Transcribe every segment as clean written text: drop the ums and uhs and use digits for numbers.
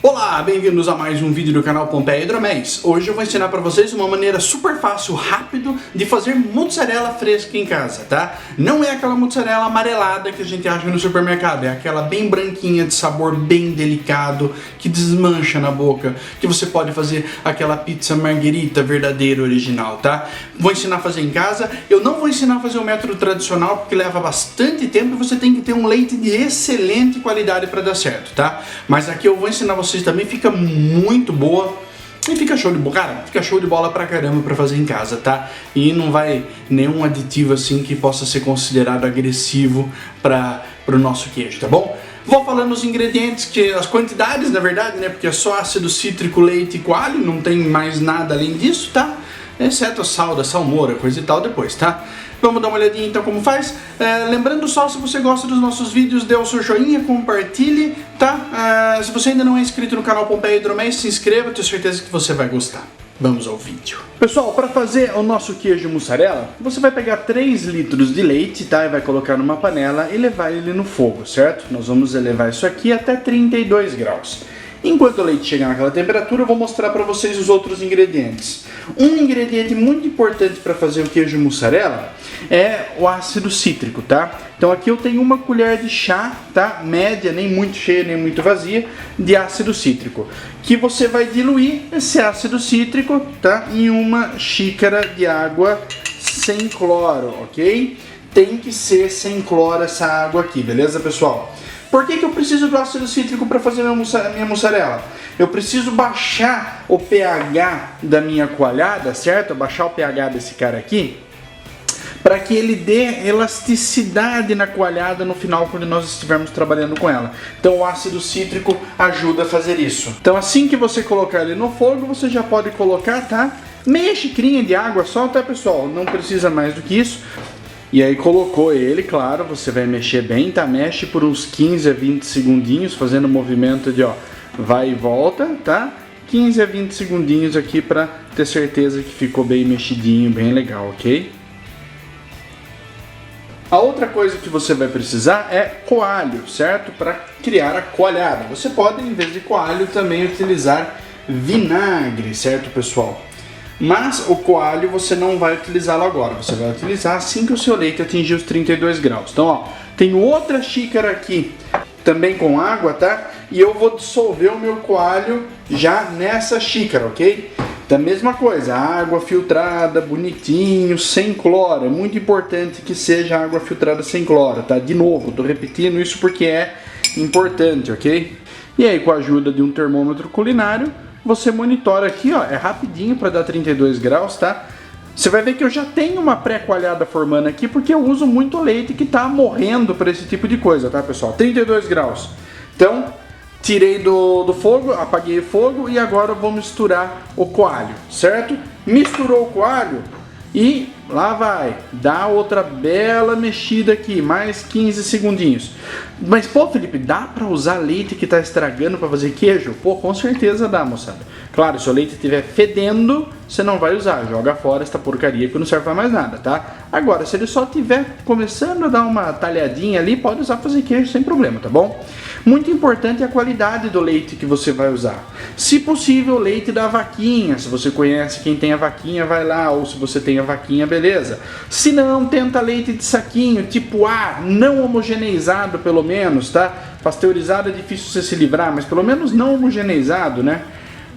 Olá, bem-vindos a mais um vídeo do canal Pompeia Hidroméis. Hoje eu vou ensinar para vocês uma maneira super fácil, rápido, de fazer mozzarella fresca em casa, tá? Não é aquela mozzarella amarelada que a gente acha no supermercado, é aquela bem branquinha, de sabor bem delicado, que desmancha na boca, que você pode fazer aquela pizza margherita verdadeira, original, tá? Vou ensinar a fazer em casa. Eu não vou ensinar a fazer o método tradicional, porque leva bastante tempo e você tem que ter um leite de excelente qualidade para dar certo, tá? Mas aqui eu vou ensinar vocês também, fica muito boa e fica show de bola, cara, fica show de bola pra caramba pra fazer em casa, tá? E não vai nenhum aditivo assim que possa ser considerado agressivo pro nosso queijo, tá bom? Vou falando os ingredientes, que as quantidades, na verdade, né? Porque é só ácido cítrico, leite e coalho, não tem mais nada além disso, tá? Exceto a sal da salmoura, coisa e tal depois, tá? Vamos dar uma olhadinha então como faz. Lembrando só, se você gosta dos nossos vídeos, dê o seu joinha, compartilhe, tá? Se você ainda não é inscrito no canal Pompeia Hidroméis, se inscreva, tenho certeza que você vai gostar. Vamos ao vídeo. Pessoal, para fazer o nosso queijo mussarela, você vai pegar 3 litros de leite, tá? E vai colocar numa panela e levar ele no fogo, certo? Nós vamos elevar isso aqui até 32 graus. Enquanto o leite chegar naquela temperatura, eu vou mostrar para vocês os outros ingredientes. Um ingrediente muito importante para fazer o queijo mussarela é o ácido cítrico, tá? Então aqui eu tenho uma colher de chá, tá? Média, nem muito cheia, nem muito vazia, de ácido cítrico. Que você vai diluir esse ácido cítrico, tá? Em uma xícara de água sem cloro, ok? Tem que ser sem cloro essa água aqui, beleza, pessoal? Por que eu preciso do ácido cítrico para fazer minha mussarela? Eu preciso baixar o pH da minha coalhada, certo? Baixar o pH desse cara aqui, para que ele dê elasticidade na coalhada no final, quando nós estivermos trabalhando com ela. Então o ácido cítrico ajuda a fazer isso. Então assim que você colocar ele no fogo, você já pode colocar, tá? Meia xicrinha de água só, tá, pessoal? Não precisa mais do que isso. E aí colocou ele, claro, você vai mexer bem, tá? Mexe por uns 15 a 20 segundinhos, fazendo o movimento de, ó, vai e volta, tá? 15 a 20 segundinhos aqui pra ter certeza que ficou bem mexidinho, bem legal, ok? A outra coisa que você vai precisar é coalho, certo? Para criar a coalhada. Você pode, em vez de coalho, também utilizar vinagre, certo, pessoal? Mas o coalho você não vai utilizá-lo agora, você vai utilizar assim que o seu leite atingir os 32 graus. Então, ó, tenho outra xícara aqui, também com água, tá? E eu vou dissolver o meu coalho já nessa xícara, ok? Da mesma coisa, água filtrada, bonitinho, sem cloro. É muito importante que seja água filtrada sem cloro, tá? De novo, tô repetindo isso porque é importante, ok? E aí, com a ajuda de um termômetro culinário, você monitora aqui, ó, é rapidinho para dar 32 graus, tá? Você vai ver que eu já tenho uma pré-coalhada formando aqui, porque eu uso muito leite que tá morrendo para esse tipo de coisa, tá, pessoal? 32 graus. Então, tirei do fogo, apaguei o fogo e agora eu vou misturar o coalho, certo? Misturou o coalho e lá vai, dá outra bela mexida aqui, mais 15 segundinhos. Mas pô, Felipe, dá pra usar leite que tá estragando pra fazer queijo? Pô, com certeza dá, moçada. Claro, se o leite estiver fedendo, você não vai usar, joga fora esta porcaria que não serve pra mais nada, tá? Agora, se ele só estiver começando a dar uma talhadinha ali, pode usar pra fazer queijo sem problema, tá bom? Muito importante é a qualidade do leite que você vai usar. Se possível, leite da vaquinha. Se você conhece quem tem a vaquinha, vai lá. Ou se você tem a vaquinha, beleza. Se não, tenta leite de saquinho, tipo A, não homogeneizado pelo menos, tá? Pasteurizado é difícil você se livrar, mas pelo menos não homogeneizado, né?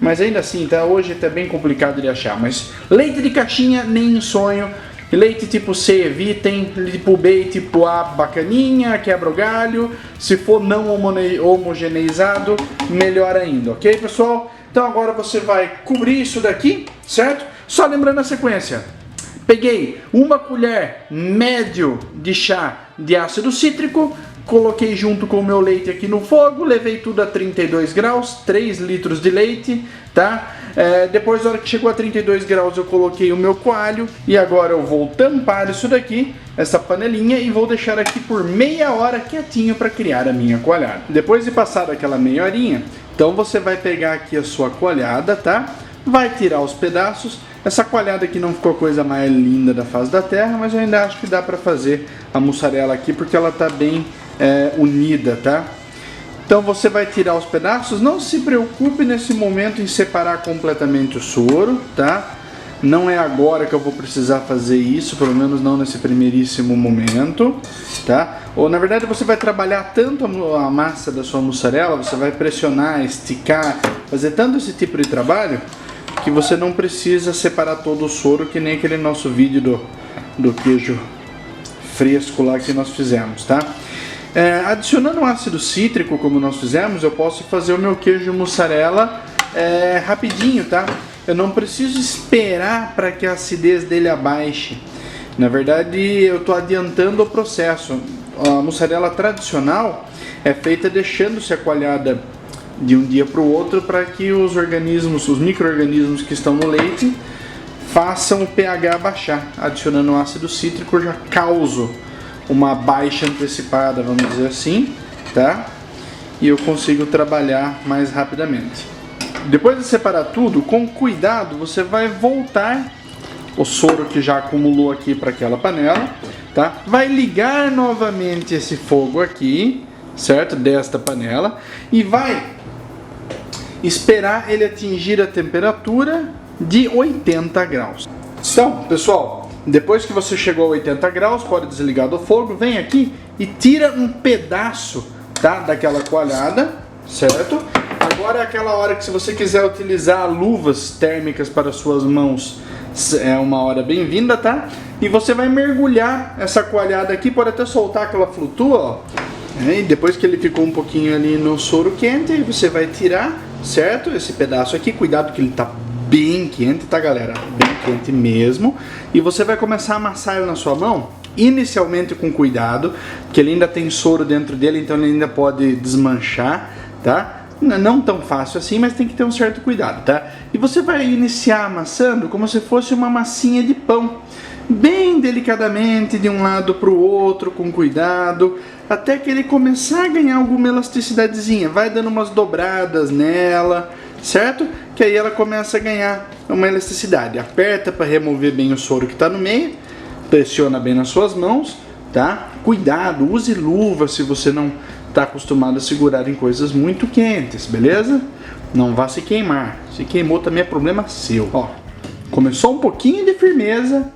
Mas ainda assim, tá? Hoje tá bem complicado de achar. Mas leite de caixinha, nem em sonho. Leite tipo C, evitem. Tipo B e tipo A, bacaninha, quebra o galho. Se for não homogeneizado, melhor ainda, ok, pessoal? Então agora você vai cobrir isso daqui, certo? Só lembrando a sequência. Peguei uma colher médio de chá de ácido cítrico, coloquei junto com o meu leite aqui no fogo, levei tudo a 32 graus, 3 litros de leite, tá? Depois, na hora que chegou a 32 graus, eu coloquei o meu coalho e agora eu vou tampar isso daqui, essa panelinha, e vou deixar aqui por meia hora quietinho para criar a minha coalhada. Depois de passar aquela meia horinha, então você vai pegar aqui a sua coalhada, tá? Vai tirar os pedaços Essa coalhada aqui não ficou a coisa mais linda da face da terra, mas eu ainda acho que dá pra fazer a mussarela aqui porque ela tá bem unida, tá? Então você vai tirar os pedaços, não se preocupe nesse momento em separar completamente o soro, tá? Não é agora que eu vou precisar fazer isso, pelo menos não nesse primeiríssimo momento, tá? Ou na verdade você vai trabalhar tanto a massa da sua mussarela, você vai pressionar, esticar, fazer tanto esse tipo de trabalho que você não precisa separar todo o soro, que nem aquele nosso vídeo do queijo fresco lá que nós fizemos, tá? Adicionando um ácido cítrico, como nós fizemos, eu posso fazer o meu queijo mussarela rapidinho, tá? Eu não preciso esperar para que a acidez dele abaixe. Na verdade, eu estou adiantando o processo. A mussarela tradicional é feita deixando-se a coalhada de um dia para o outro para que os organismos, os micro-organismos que estão no leite façam o pH baixar. Adicionando o ácido cítrico, eu já causo uma baixa antecipada, vamos dizer assim, tá? E eu consigo trabalhar mais rapidamente. Depois de separar tudo, com cuidado, você vai voltar o soro que já acumulou aqui para aquela panela, tá? Vai ligar novamente esse fogo aqui, certo? Desta panela, e vai esperar ele atingir a temperatura de 80 graus. Então, pessoal, depois que você chegou a 80 graus, pode desligar do fogo, vem aqui e tira um pedaço, tá? Daquela coalhada, certo? Agora é aquela hora que, se você quiser utilizar luvas térmicas para suas mãos, é uma hora bem-vinda, tá? E você vai mergulhar essa coalhada aqui, pode até soltar que ela flutua, ó. E depois que ele ficou um pouquinho ali no soro quente, você vai tirar, certo? Esse pedaço aqui, cuidado que ele tá bem quente, tá, galera? Bem quente mesmo. E você vai começar a amassar ele na sua mão, inicialmente com cuidado, porque ele ainda tem soro dentro dele, então ele ainda pode desmanchar, tá? Não tão fácil assim, mas tem que ter um certo cuidado, tá? E você vai iniciar amassando como se fosse uma massinha de pão, bem delicadamente, de um lado para o outro, com cuidado, até que ele começar a ganhar alguma elasticidadezinha. Vai dando umas dobradas nela, certo? Que aí ela começa a ganhar uma elasticidade. Aperta para remover bem o soro que está no meio, pressiona bem nas suas mãos, tá? Cuidado, use luva se você não está acostumado a segurar em coisas muito quentes, beleza? Não vá se queimar. Se queimou também é problema seu. Ó, começou um pouquinho de firmeza,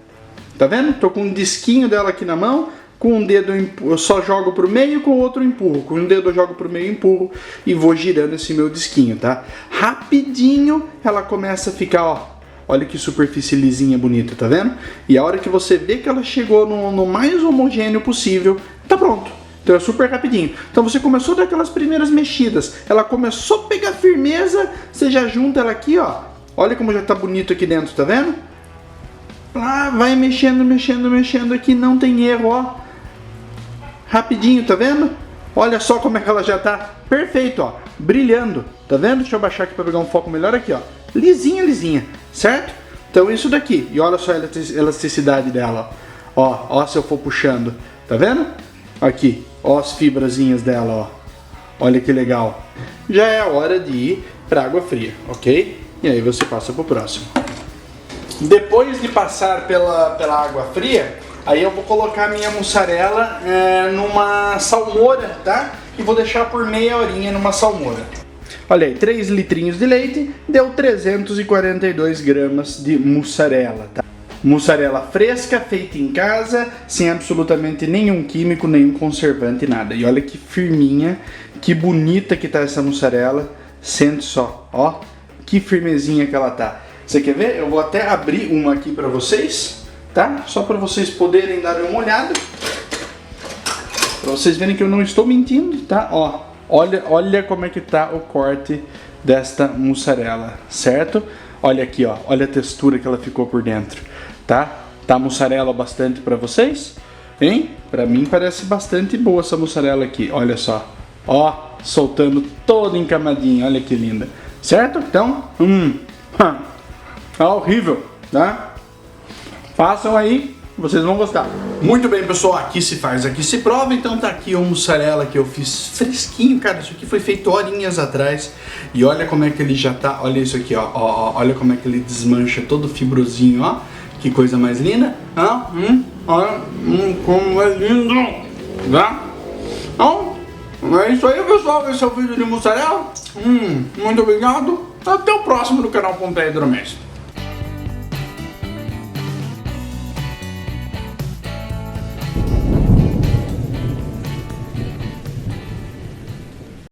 tá vendo? Tô com um disquinho dela aqui na mão, com um dedo eu só jogo pro meio, com o outro eu empurro. Com um dedo eu jogo pro meio e empurro e vou girando esse meu disquinho, tá? Rapidinho ela começa a ficar, ó, olha que superfície lisinha, bonita, tá vendo? E a hora que você vê que ela chegou no mais homogêneo possível, tá pronto. Então é super rapidinho. Então você começou a dar aquelas primeiras mexidas, ela começou a pegar firmeza, você já junta ela aqui, ó. Olha como já tá bonito aqui dentro, tá vendo? Ah, vai mexendo, mexendo, mexendo aqui, não tem erro, ó. Rapidinho, tá vendo? Olha só como é que ela já tá perfeito, ó. Brilhando, tá vendo? Deixa eu baixar aqui para pegar um foco melhor aqui, ó. Lisinha, lisinha, certo? Então isso daqui, e olha só a elasticidade dela, ó. Ó, se eu for puxando, tá vendo? Aqui, ó as fibrazinhas dela, ó. Olha que legal. Já é a hora de ir para água fria, ok? E aí você passa pro próximo. Depois de passar pela água fria, aí eu vou colocar a minha mussarela numa salmoura, tá? E vou deixar por meia horinha numa salmoura. Olha aí, 3 litrinhos de leite, deu 342 gramas de mussarela, tá? Mussarela fresca, feita em casa, sem absolutamente nenhum químico, nenhum conservante, nada. E olha que firminha, que bonita que tá essa mussarela. Sente só, ó, que firmezinha que ela tá. Você quer ver? Eu vou até abrir uma aqui pra vocês, tá? Só pra vocês poderem dar uma olhada. Pra vocês verem que eu não estou mentindo, tá? Ó, olha como é que tá o corte desta mussarela, certo? Olha aqui, ó, olha a textura que ela ficou por dentro. Tá? Tá mussarela bastante pra vocês? Hein? Pra mim parece bastante boa essa mussarela aqui. Olha só. Ó, soltando toda encamadinha. Olha que linda. Certo? Então, tá horrível, tá? Façam aí vocês vão gostar. Muito bem, pessoal, aqui se faz, aqui se prova. Então tá aqui o mussarela que eu fiz fresquinho, cara. Isso aqui foi feito horinhas atrás. E olha como é que ele já tá, olha isso aqui, ó, olha como é que ele desmancha todo fibrosinho, ó. Que coisa mais linda, olha, como é lindo, tá? Então, é isso aí, pessoal, esse é o vídeo de mussarela. Muito obrigado, até o próximo do canal Pompeia Hidromestre.